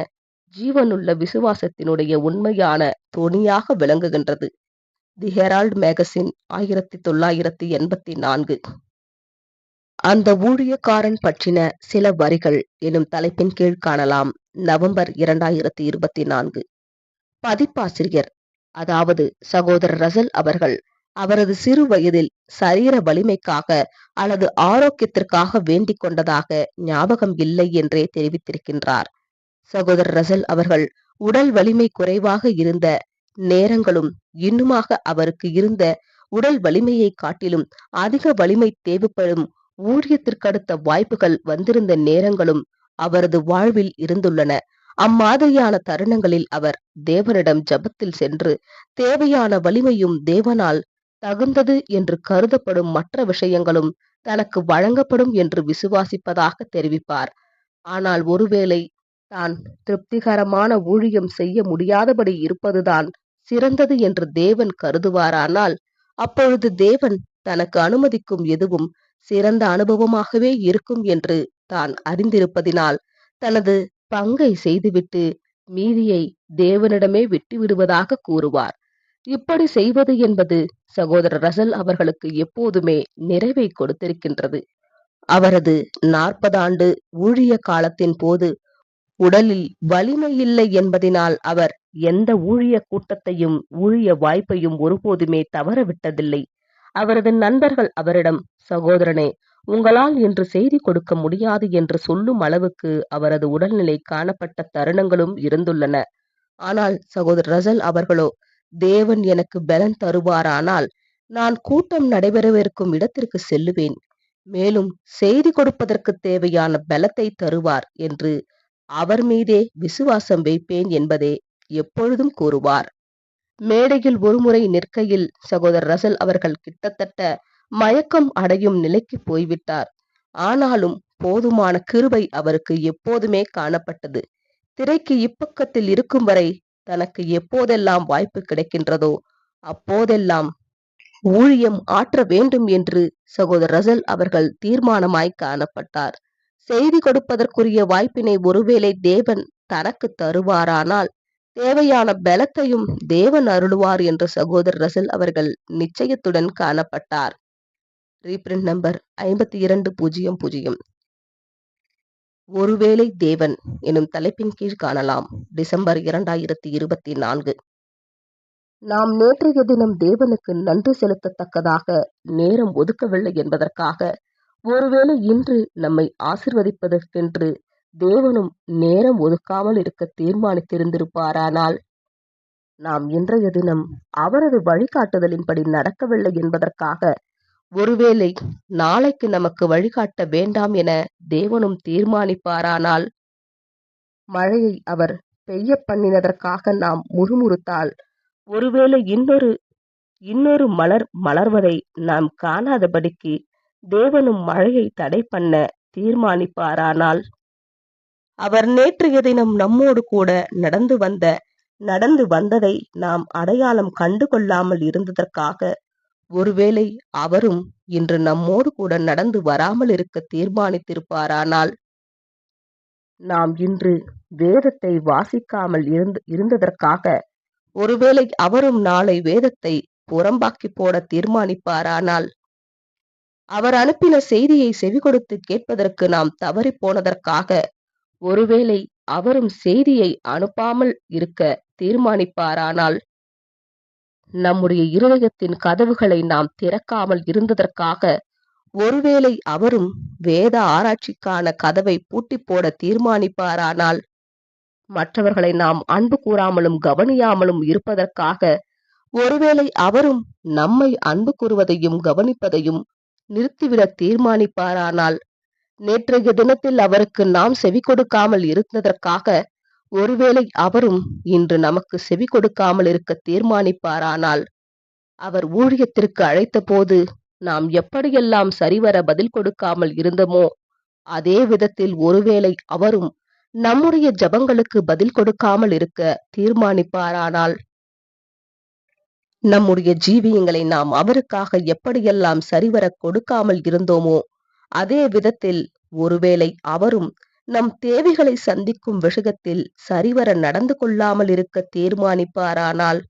ஜீவனுள்ள விசுவாசத்தினுடைய உண்மையான தொனியாக விளங்குகின்றது. தி ஹெரால்ட் மேகசின் 1984. அந்த ஊழியக்காரன் பற்றின சில வரிகள் எனும் தலைப்பின் கீழ் காணலாம். நவம்பர் 2024. பதிப்பாசிரியர், அதாவது சகோதரர் ரசல் அவர்கள் அவரது சிறு வயதில் சரீர வலிமைக்காக அல்லது ஆரோக்கியத்திற்காக வேண்டிக் கொண்டதாக ஞாபகம் இல்லை என்றே தெரிவித்திருக்கின்றார். சகோதரர் ரசல் அவர்கள் உடல் வலிமை குறைவாக இருந்த நேரங்களும், இன்னுமாக அவருக்கு இருந்த உடல் வலிமையை காட்டிலும் அதிக வலிமை தேவைப்படும் ஊழியத்திற்கடுத்த வாய்ப்புகள் வந்திருந்த நேரங்களும் அவரது வாழ்வில் இருந்துள்ளன. அம்மாதிரியான தருணங்களில் அவர் தேவனிடம் ஜெபத்தில் சென்று தேவையான வலிமையும் தேவனால் தகுந்தது என்று கருதப்படும் மற்ற விஷயங்களும் தனக்கு வழங்கப்படும் என்று விசுவாசிப்பதாக தெரிவிப்பார். ஆனால் ஒருவேளை தான் திருப்திகரமான ஊழியம் செய்ய முடியாதபடி இருப்பதுதான் சிறந்தது என்று தேவன் கருதுவாரானால், அப்பொழுது தேவன் தனக்கு அனுமதிக்கும் எதுவும் சிறந்த அனுபவமாகவே இருக்கும் என்று தான் அறிந்திருப்பதினால் தனது பங்கை செய்துவிட்டு மீதியை தேவனிடமே விட்டுவிடுவதாக கூறுவார். இப்படி செய்வது என்பது சகோதரர் ரசல் அவர்களுக்கு எப்போதுமே நிறைவை கொடுத்திருக்கின்றது. அவரது 40 ஆண்டு ஊழிய காலத்தின் போது உடலில் வலிமை இல்லை என்பதினால் அவர் எந்த ஊழிய கூட்டத்தையும் ஊழிய வாய்ப்பையும் ஒருபோதுமே தவறவிட்டதில்லை. அவரது நண்பர்கள் அவரிடம், சகோதரனே, உங்களால் இன்று செய்தி கொடுக்க முடியாது என்று சொல்லும் அளவுக்கு அவரது உடல்நிலை காணப்பட்ட தருணங்களும் இருந்துள்ளன. ஆனால் சகோதரர் ரசல் அவர்களோ, தேவன் எனக்கு பலன் தருவாரானால் நான் கூட்டம் நடைபெறவிருக்கும் இடத்திற்கு செல்லுவேன், மேலும் செய்தி கொடுப்பதற்கு தேவையான பலத்தை தருவார் என்று அவர் மீதே விசுவாசம் வைப்பேன் என்பதே எப்பொழுதும் கூறுவார். மேடையில் ஒருமுறை நிற்கையில் சகோதரர் ரசல் அவர்கள் கிட்டத்தட்ட மயக்கம் அடையும் நிலைக்கு போய்விட்டார். ஆனாலும் போதுமான கிருபை அவருக்கு எப்போதுமே காணப்பட்டது. திரைக்கு இப்பக்கத்தில் இருக்கும் வரை தனக்கு எப்போதெல்லாம் வாய்ப்பு கிடைக்கின்றதோ அப்போதெல்லாம் ஊழியம் ஆற்ற வேண்டும் என்று சகோதரர் ரசல் அவர்கள் தீர்மானமாய் காணப்பட்டார். செய்தி கொடுப்பதற்குரிய வாய்ப்பினை ஒருவேளை தேவன் தனக்கு தருவாரானால் தேவையான பலத்தையும் தேவன் அருளுவார் என்று சகோதரர் ரசல் அவர்கள் நிச்சயத்துடன் காணப்பட்டார். Reprint number 5200. ஒருவேளை தேவன் எனும் தலைப்பின் கீழ் காணலாம். டிசம்பர் 2024. நாம் நேற்றைய தினம் தேவனுக்கு நன்றி செலுத்தத்தக்கதாக நேரம் ஒதுக்கவில்லை என்பதற்காக ஒருவேளை இன்று நம்மை ஆசிர்வதிப்பதற்கென்று தேவனும் நேரம் ஒதுக்காமல் இருக்க தீர்மானித்திருந்திருப்பாரானால், நாம் இன்றைய தினம் அவரது வழிகாட்டுதலின்படி நடக்கவில்லை என்பதற்காக ஒருவேளை நாளைக்கு நமக்கு வழிகாட்ட வேண்டாம் என தேவனும் தீர்மானிப்பாரானால், மழையை அவர் பெய்ய பண்ணினதற்காக நாம் முறுமுறுத்தால், ஒருவேளை இன்னொரு மலர் மலர்வதை நாம் காணாதபடிக்கு தேவனும் மழையை தடை பண்ண தீர்மானிப்பாரானால், அவர் நேற்றைய தினம் நம்மோடு கூட நடந்து வந்ததை நாம் அடையாளம் கண்டு கொள்ளாமல் இருந்ததற்காக ஒருவேளை அவரும் இன்று நம்மோடு கூட நடந்து வராமல் இருக்க தீர்மானித்திருப்பாரானால், நாம் இன்று வேதத்தை வாசிக்காமல் இருந்ததற்காக ஒருவேளை அவரும் நாளை வேதத்தை புறம்பாக்கி போட தீர்மானிப்பாரானால், அவர் அனுப்பின செய்தியை செவிகொடுத்து கேட்பதற்கு நாம் தவறி போனதற்காக ஒருவேளை அவரும் செய்தியை அனுப்பாமல் இருக்க தீர்மானிப்பாரானால், நம்முடைய இருதயத்தின் கதவுகளை நாம் திறக்காமல் இருந்ததற்காக ஒருவேளை அவரும் வேத ஆராய்ச்சிக்கான கதவை பூட்டி போட தீர்மானிப்பாரானால், மற்றவர்களை நாம் அன்பு கூறாமலும் கவனியாமலும் இருப்பதற்காக ஒருவேளை அவரும் நம்மை அன்பு கூறுவதையும் கவனிப்பதையும் நிறுத்திவிட தீர்மானிப்பாரானால், நேற்றைய தினத்தில் அவருக்கு நாம் செவி கொடுக்காமல் இருந்ததற்காக ஒருவேளை அவரும் இன்று நமக்கு செவி கொடுக்காமல் இருக்க தீர்மானிப்பாரானால், அவர் ஊழியத்திற்கு அழைத்த போது நாம் எப்படியெல்லாம் சரிவர பதில் கொடுக்காமல் இருந்தோமோ, அதே விதத்தில் ஒருவேளை அவரும் நம்முடைய ஜெபங்களுக்கு பதில் கொடுக்காமல் இருக்க தீர்மானிப்பாரானால், நம்முடைய ஜீவியங்களை நாம் அவருக்காக எப்படியெல்லாம் சரிவர கொடுக்காமல் இருந்தோமோ, அதே விதத்தில் ஒருவேளை அவரும் நம் தேவைகளை சந்திக்கும் விஷயத்தில் சரிவர நடந்து கொள்ளாமல் இருக்க தீர்மானிப்பாரானால்,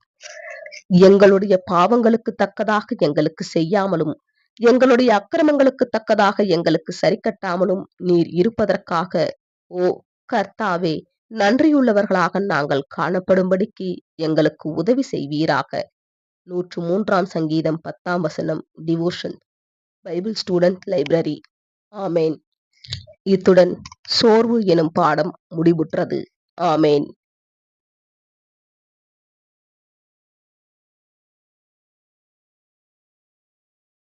எங்களுடைய பாவங்களுக்கு தக்கதாக எங்களுக்கு செய்யாமலும், எங்களுடைய அக்கிரமங்களுக்கு தக்கதாக எங்களுக்கு சரி கட்டாமலும் நீர் இருப்பதற்காக, ஓ கர்த்தாவே, நன்றியுள்ளவர்களாக நாங்கள் காணப்படும்படிக்கு எங்களுக்கு உதவி செய்வீராக. 103ஆம் சங்கீதம் 10ஆம் வசனம். Devotion, Bible student library. ஆமேன். இத்துடன் சோர்வு எனும் பாடம் முடிவுற்றது. ஆமேன்.